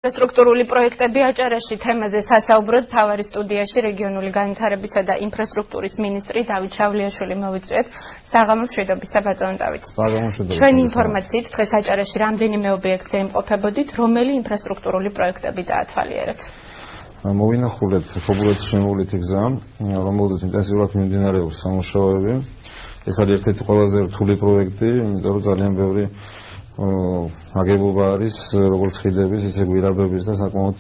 Инфраструктурული პროექტები აჭარაში თემაზე სასაუბროდ თავარი სტუდიაში რეგიონული განვითარებისა და ინფრასტრუქტურის მინისტრი დავით ჩავლიაშვილი მოვიწვიეთ. საღამო მშვიდობისა ბატონო დავით. ჩვენი ინფორმაციით დღეს აჭარაში რამდენიმე ობიექტზე იმყოფებოდით, რომელი ინფრასტრუქტურული პროექტები დაათვალიერეთ? მოვინახულეთ ხობულეთის შემოვლითი გზა, რომელზეც ინტენსიურად მიმდინარეობს სამუშაოები. ეს არის ერთ-ერთი ყველაზე რთული პროექტი, იმიტომ რომ ძალიან ბევრი აგებობა არის როგორც ხიდების, ისე გვირაბების და საკმაოდ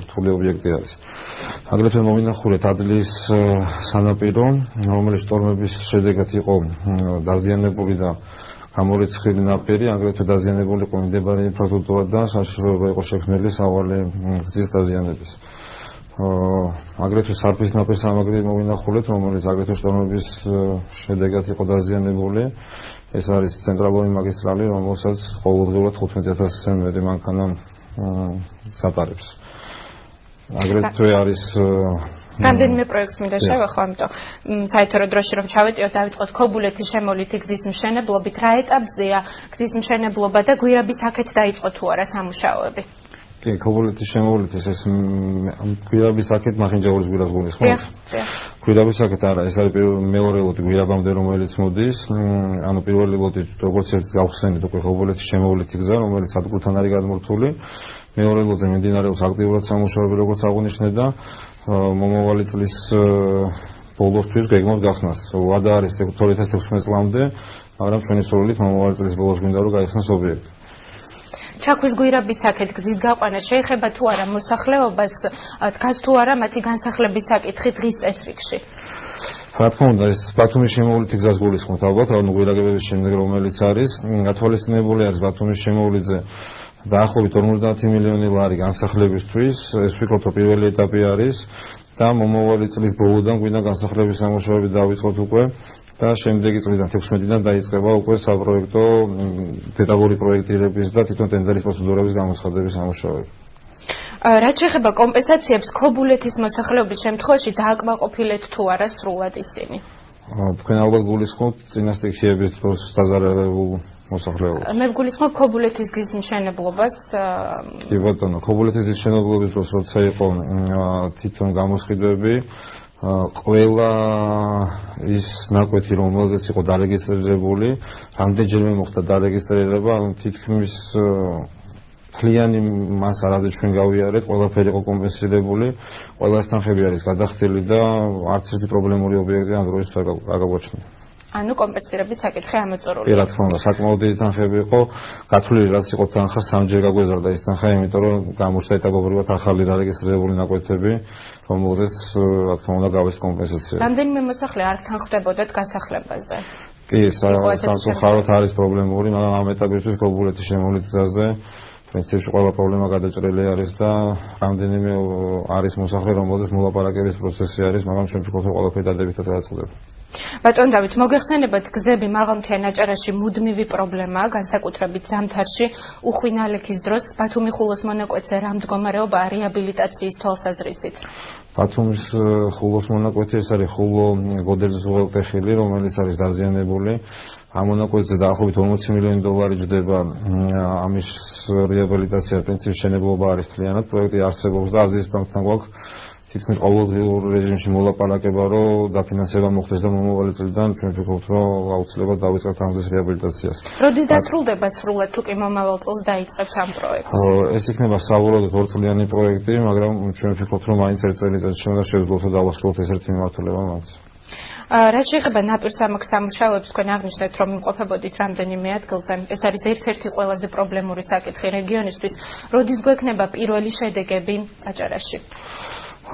რთული ობიექტი არის. აგრეთვე მოვინახულეთ ადლის სანაპირო, რომელიც შტორმების შედეგად იყო დაზიანებული და გამორიცხილი ნაპირი, აგრეთვე დაზიანებული იყო მიმდებარე ინფრასტრუქტურა და საშიშროება იყო შექმნილი სავალე გზის დაზიანების. აგრეთვე სარფის ნაპირსამაგრი მოვინახულეთ, რომელიც აგრეთვე შტორმების შედეგად იყო დაზიანებული. ეს არის ცენტრალური მაგისტრალი, რომელსაც ყოველდღიურად 15,000-ზე მეტი მანქანა სატარებს. აგრეთვე არის რამდენიმე პროექტს მინდა შევეხო, ამიტომ საერთო დროში რომ ჩავეტიო, დავიწყოთ ქობულეთის შემოვლითი გზის მშენებლობით, რა ეტაპზეა გზის მშენებლობა და გვირაბის აქეთ დაიწყო თუ არა სამუშაოები? კი, ქობულეთის შემოვლითის ეს გვირაბის აქეთ მახინჯაურის გვირაბს გულისხმობთ? გვირაბის აქეთ არა, ეს არის მეორე ლოდი გვირაბამდე, რომელიც მოდის. ანუ პირველი ლოდი როგორც ერთ გავხსენეთ უკვე ქობულეთის შემოვლითი გზა, რომელიც სადგურთან არის გადმორთული. მეორე ლოდზე მიმდინარეობს აქტიურად სამუშაოები, როგორც აღნიშნე და მომავალი წლის ბოლოსთვის გეგმავთ გახსნას. ვადა არის 2016 წლამდე, მაგრამ ჩვენი სურვილით მომავალი წლის ბოლოს გვინდა რომ გაიხსნას ობიექტი. ჩაქვის გვირაბის აქეთ გზის გაყვანა შეეხება თუ არა მოსახლეობას, დგას თუ არა მათი განსახლების საკითხი დღის წესრიგში? რა თქმა უნდა, ეს ბათუმის შემოვლითი გზას გულისხმობთ ალბათ, ანუ გვირაბების შემდეგ რომელიც არის, გათვალისწინებული არის ბათუმის შემოვლითზე დაახლოებით 50 მილიონი ლარი განსახლებისთვის. ეს ვფიქრობ, რომ პირველი ეტაპი არის და მომავალი წლის ბოლოდან გვინდა განსახლების სამუშაოები დავიწყოთ უკვე და შემდეგი წლიდან 16-დან დაიწყება უკვე საპროექტო დეტალური პროექტირების და თვითონ ტენდერის პროცედურების გამოცხადების სამუშაოები. რაც შეეხება კომპენსაციებს, ქობულეთის მოსახლეობის შემთხვევაში დააკმაყოფილეთ თუ არა სრულად ისინი? თქვენ ალბათ გულისხმობთ წინა სტიქიების დროს დაზარალებულ მოსახლეობას. მე ვგულისხმობ ქობულეთის გზის მშენებლობას. კი ბატონო, ქობულეთის გზის მშენებლობის დროს როცა იყო თვითონ გამოსყიდვები, ყველა ის ნაკვეთი, რომელზეც იყო დარეგისტრირებული, რამდენჯერმე მოხდა დარეგისტრირება, თითქმის მთლიანი მასა, რაზე ჩვენ გავიარეთ, ყველაფერი იყო კომპენსირებული, ყველა ეს თანხები არის გადახდილი და არც ერთი პრობლემური ობიექტი ამ დროის არ გაგვაჩნია. ანუ კომპენსირების საკითხი ამოწურული. კი, რა თქმა უნდა, საკმაოდ დიდი თანხები იყო, გათვლილი რაც იყო თანხა, სამჯერ გაგვეზარდა ეს თანხა, იმიტომ რომ გამოჩნდა ეტაპობრივად ახალი დარეგისტრირებული ნაკვეთები, რომელზეც რა თქმა უნდა გავეს კომპენსაცია. რამდენიმე მოსახლე არ თანხდებოდათ გასახლებაზე? კი, სამწუხაროდ არის პრობლემური, მაგრამ ამ ეტაპისთვის ქობულეთის შემოვლითი გზაზე პრინციპში ყველა პრობლემა გადაჭრილი არის და რამდენიმე არის მოსახლე, რომელზეც მოლაპარაკების პროცესი არის, მაგრამ ჩვენ ვფიქრობთ, რომ ყველაფერი დადებითად გადაწყდება. ბატონ დავით, მოგეხსენებათ გზები მაღალმთიან აჭარაში მუდმივი პრობლემაა, განსაკუთრებით ზამთარში, უხვინა ლექის დროს. ბათუმი ხულოს მონაკვეთზე რა მდგომარეობაა რეაბილიტაციის თვალსაზრისით? ბათუმის ხულოს მონაკვეთი ეს არის ხულო გოდერძის უღელტეხილი, რომელიც არის დაზიანებული. ამ მონაკვეთზე დაახლოებით 40 მილიონი დოლარი ჯდება ამის რეაბილიტაცია, პრინციპში მშენებლობა არის მთლიანად, პროექტი არსებობს და აზიის ბანკთან გვაქვს თითქმის ყოველდღიურ რეჟიმში მოლაპარაკება, რომ დაფინანსება მოხდეს და მომავალი წლიდან ჩვენ ვფიქრობთ, რომ აუცილებლად დავიწყებთ ამ გზის რეაბილიტაციას. როდის დასრულდება სრულად თუ კი მომავალ წელს დაიწყებთ ამ პროექტს? ეს იქნება საბოლოოდ 2 წლიანი პროექტი, მაგრამ ჩვენ ვფიქრობთ, რომ მაინც 1 წელიწადში უნდა შევძლოთ და დავასრულოთ ეს ერთი მიმართულება მაინც. რაც შეეხება ნაპირსამაგ სამუშაოებს, თქვენ აღნიშნეთ, რომ იმყოფებოდით რამდენიმე ადგილზე. ეს არის ერთ-ერთი ყველაზე პრობლემური საკითხი რეგიონისთვის. როდის გვექნება პირველი შედეგები აჭარაში?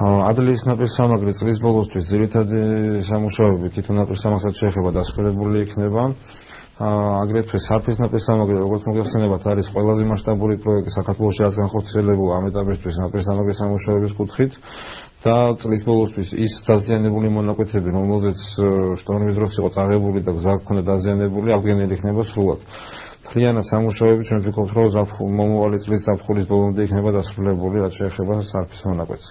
ადლის ნაპირსამაგრი წლის ბოლოსთვის ძირითადი სამუშაოები თვითონ ნაპირსამაგსაც შეეხება დასრულებული იქნება. აგრეთვე სარფის ნაპირსამაგრი, როგორც მოგეხსენებათ, არის ყველაზე მასშტაბური პროექტი საქართველოში, რაც განხორციელებულა ამ ეტაპისთვის ნაპირსამაგრის სამუშაოების კუთხით და წლის ბოლოსთვის ის დაზიანებული მონაკვეთები, რომელზეც შტორმის დროს იყო წაღებული და გზა ჰქონდა დაზიანებული, აღდგენილი იქნება სრულად. მთლიანად სამუშაოები ჩვენ ვფიქრობთ, რომ მომავალი წლის ზაფხულის ბოლომდე იქნება დასრულებული, რაც შეეხება სარფის მონაკვეთს.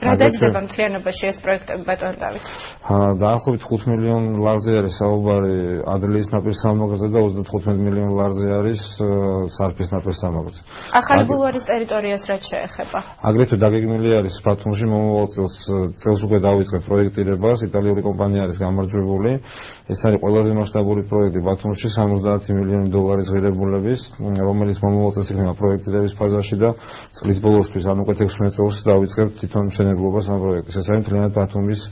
რა დაჯდება მთლიანობაში ეს პროექტები, ბატონ დავით? დაახლოებით 5 მილიონ ლარზე არის საუბარი ადრილიის ნაპირსამაგრეზე და 35 მილიონ ლარზე არის სარფის ნაპირსამაგრეზე. ახალი ბულვარის ტერიტორიას რაც შეეხება. აგრეთვე დაგეგმილი არის ბათუმში მომავალ წელს უკვე დავიწყეთ პროექტირებას, იტალიური კომპანია არის გამარჯვებული. ეს არის ყველაზე მასშტაბური პროექტი ბათუმში 70 მილიონი დოლარის ღირებულების, რომელიც მომავალ წელს იქნება პროექტირების ფაზაში და წლის ბოლოსთვის, ანუ უკვე 16 წელს დავიწყებთ თვითონ მშენებლობას ამ პროექტის. ეს არის მთლიანად ბათუმის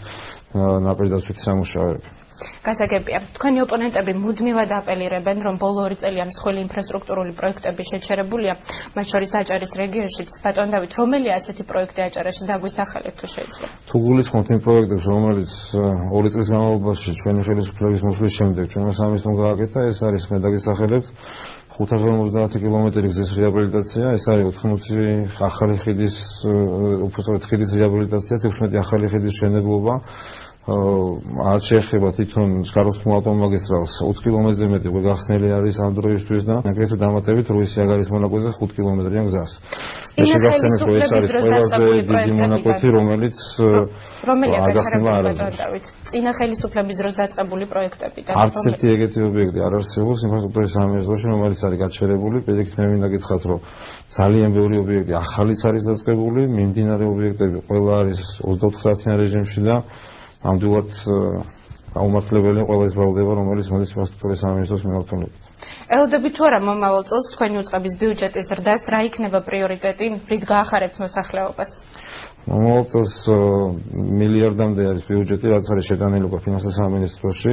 ნაპირდაცვითი სამუშაოები. გასაგებია, თქვენი ოპონენტები მუდმივად აპელირებენ, რომ ბოლო 2 წელია მსხვილი ინფრასტრუქტურული პროექტები შეჩერებულია, მათ შორის აჭარის რეგიონშიც. ბატონ დავით, რომელი ასეთი პროექტი აჭარაში დაგვისახელეთ თუ შეიძლება? თუ გულისხმობთ იმ პროექტებს, რომელიც 2 წლის განმავლობაში ჩვენი ხელისუფლების მოსვლის შემდეგ ჩვენმა სამინისტრომ გააკეთა, ეს არის მე დაგისახელებთ 550 კილომეტრი გზის რეაბილიტაცია, ეს არის 80 ახალი ხიდის, უბრალოდ ხიდის რეაბილიტაცია, 16 ახალი ხიდის მშენებლობა. არ შეეხება თვითონ სკაროსმო ავტომაგისტრალს 20 კილომეტრზე მეტი უკვე გახსნილი არის ამ დროისთვის და აგრეთვე დამატებით რუის-იაგარის მონაკვეთზე 5 კილომეტრიან გზას. შეგახსენებთ, რომ ეს არის ყველაზე დიდი მონაკვეთი, რომელიც აგახსნება არ არის. წინა ხელისუფლების დროს დაწყებული პროექტებიდან არც ერთი ეგეთი ობიექტი არ არსებობს ინფრასტრუქტურის სამინისტროში, რომელიც არის გაჩერებული. პირიქით მე მინდა გითხრათ, რომ ძალიან ბევრი ობიექტი ახალიც არის დაწყებული, მიმდინარე ობიექტები ყველა არის 24 საათიან რეჟიმში და ამდენად გაუმართლებელი ყველა ის ბრალდება, რომელიც მოდის ინფრასტრუქტურის სამინისტროს მიმართულებით. ელოდებით თუ არა მომავალ წელს თქვენი უწყების ბიუჯეტის ზრდას, რა იქნება პრიორიტეტი, რით გაახარებთ მოსახლეობას? მომავალ წელს მილიარდამდე არის ბიუჯეტი, რაც არის შეტანილი უკვე ფინანსთა სამინისტროში.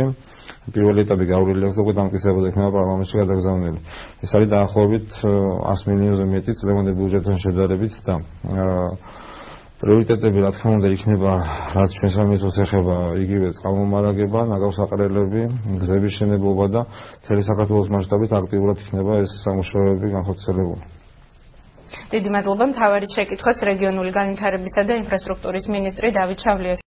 პირველი ეტაპი გავრილი აქვს და უკვე დამტკიცებაზე იქნება პარლამენტში გადაგზავნილი. ეს არის დაახლოებით 100 მილიონზე მეტი წლევანდელ ბიუჯეტთან შედარებით და პრიორიტეტები რა თქმა უნდა იქნება, რაც ჩვენ სამინისტროს ეხება, იგივე წყალმომარაგება, ნაგავსაყრელები, გზების მშენებლობა და მთელი საქართველოს მასშტაბით აქტიურად იქნება ეს სამუშაოები განხორციელებული. დიდი მადლობა. მთავარი შეკითხვაც რეგიონული განვითარებისა და ინფრასტრუქტურის მინისტრი დავით ჩავლიაშვილი.